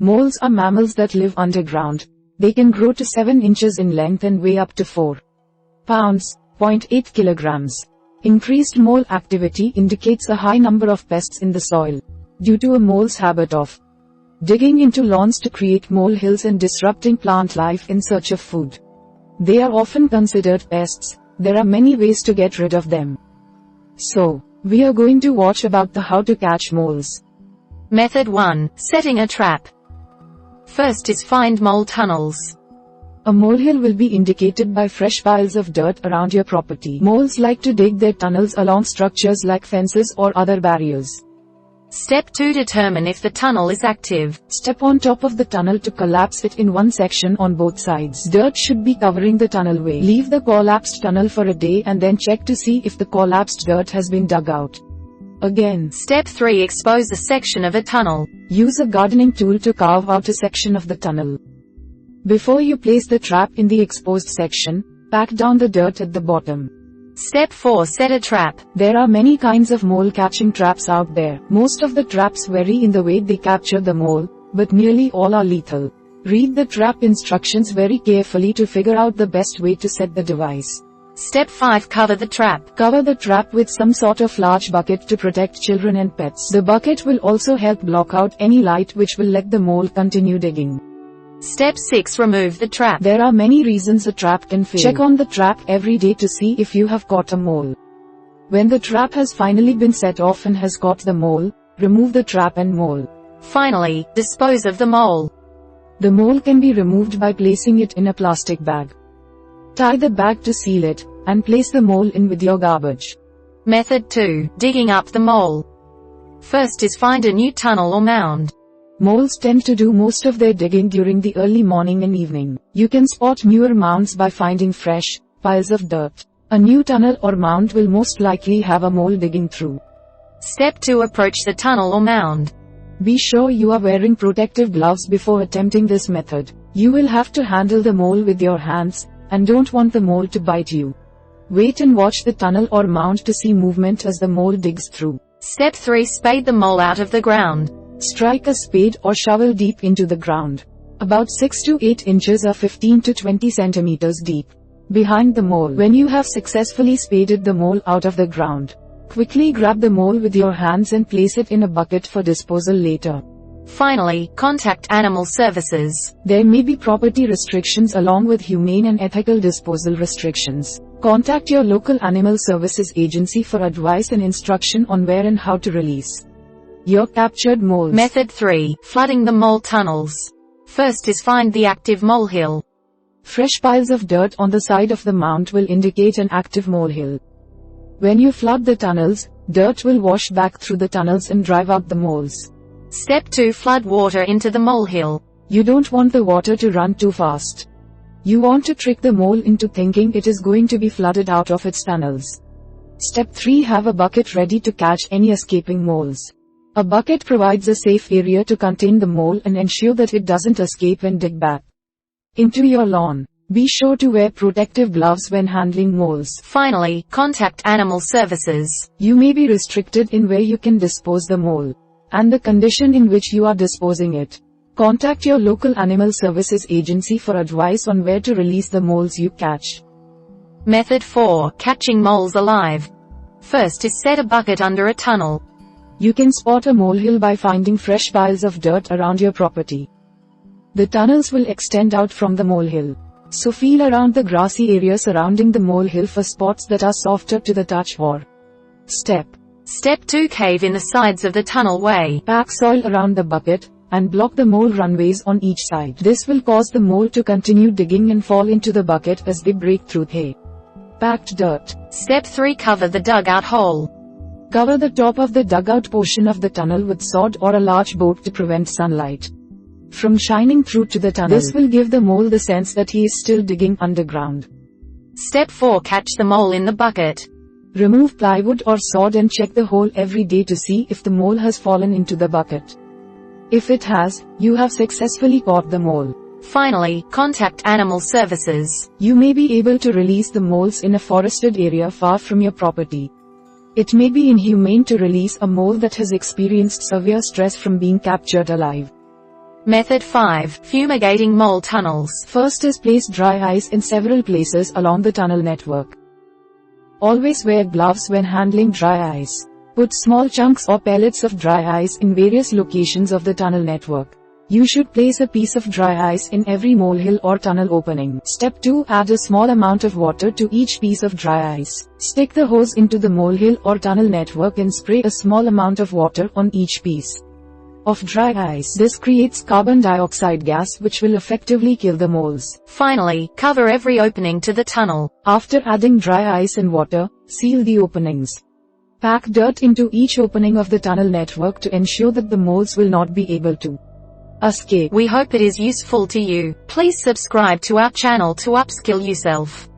Moles are mammals that live underground. They can grow to 7 inches in length and weigh up to 4 pounds, 0.8 kilograms. Increased mole activity indicates a high number of pests in the soil, due to a mole's habit of digging into lawns to create molehills and disrupting plant life in search of food. They are often considered pests. There are many ways to get rid of them. So, we are going to watch about the how to catch moles. Method 1. Setting a trap. First is find mole tunnels. A molehill will be indicated by fresh piles of dirt around your property. Moles like to dig their tunnels along structures like fences or other barriers. Step 2. Determine if the tunnel is active. Step on top of the tunnel to collapse it in one section on both sides. Dirt should be covering the tunnelway. Leave the collapsed tunnel for a day and then check to see if the collapsed dirt has been dug out. Again. Step 3. Expose a section of a tunnel. Use a gardening tool to carve out a section of the tunnel. Before you place the trap in the exposed section, pack down the dirt at the bottom. Step 4. Set a trap. There are many kinds of mole catching traps out there. Most of the traps vary in the way they capture the mole, but nearly all are lethal. Read the trap instructions very carefully to figure out the best way to set the device. Step 5. Cover the trap. Cover the trap with some sort of large bucket to protect children and pets. The bucket will also help block out any light which will let the mole continue digging. Step 6. Remove the trap. There are many reasons a trap can fail. Check on the trap every day to see if you have caught a mole. When the trap has finally been set off and has caught the mole, remove the trap and mole. Finally, dispose of the mole. The mole can be removed by placing it in a plastic bag. Tie the bag to seal it, and place the mole in with your garbage. Method 2. Digging up the mole. First is find a new tunnel or mound. Moles tend to do most of their digging during the early morning and evening. You can spot newer mounds by finding fresh piles of dirt. A new tunnel or mound will most likely have a mole digging through. Step 2. Approach the tunnel or mound. Be sure you are wearing protective gloves before attempting this method. You will have to handle the mole with your hands, and don't want the mole to bite you. Wait and watch the tunnel or mound to see movement as the mole digs through. Step 3. Spade the mole out of the ground. Strike a spade or shovel deep into the ground. About 6 to 8 inches or 15 to 20 centimeters deep. Behind the mole. When you have successfully spaded the mole out of the ground, quickly grab the mole with your hands and place it in a bucket for disposal later. Finally, contact animal services. There may be property restrictions along with humane and ethical disposal restrictions. Contact your local animal services agency for advice and instruction on where and how to release your captured moles. Method 3. Flooding the mole tunnels. First is find the active molehill. Fresh piles of dirt on the side of the mound will indicate an active molehill. When you flood the tunnels, dirt will wash back through the tunnels and drive out the moles. Step 2. Flood water into the molehill. You don't want the water to run too fast. You want to trick the mole into thinking it is going to be flooded out of its tunnels. Step 3. Have a bucket ready to catch any escaping moles. A bucket provides a safe area to contain the mole and ensure that it doesn't escape and dig back into your lawn. Be sure to wear protective gloves when handling moles. Finally, contact animal services. You may be restricted in where you can dispose the mole, and the condition in which you are disposing it. Contact your local animal services agency for advice on where to release the moles you catch. Method 4. Catching moles alive. First is set a bucket under a tunnel. You can spot a molehill by finding fresh piles of dirt around your property. The tunnels will extend out from the molehill, so feel around the grassy area surrounding the molehill for spots that are softer to the touch or step. Step 2. Cave in the sides of the tunnel way. Pack soil around the bucket, and block the mole runways on each side. This will cause the mole to continue digging and fall into the bucket as they break through hay packed dirt. Step 3. Cover the dugout hole. Cover the top of the dugout portion of the tunnel with sod or a large board to prevent sunlight from shining through to the tunnel. This will give the mole the sense that he is still digging underground. Step 4. Catch the mole in the bucket. Remove plywood or sod and check the hole every day to see if the mole has fallen into the bucket. If it has, you have successfully caught the mole. Finally, contact animal services. You may be able to release the moles in a forested area far from your property. It may be inhumane to release a mole that has experienced severe stress from being captured alive. Method 5. Fumigating mole tunnels. First is place dry ice in several places along the tunnel network. Always wear gloves when handling dry ice. Put small chunks or pellets of dry ice in various locations of the tunnel network. You should place a piece of dry ice in every molehill or tunnel opening. Step 2. Add a small amount of water to each piece of dry ice. Stick the hose into the molehill or tunnel network and spray a small amount of water on each piece of dry ice. This creates carbon dioxide gas which will effectively kill the moles. Finally, cover every opening to the tunnel. After adding dry ice and water, seal the openings. Pack dirt into each opening of the tunnel network to ensure that the moles will not be able to escape. We hope it is useful to you. Please subscribe to our channel to upskill yourself.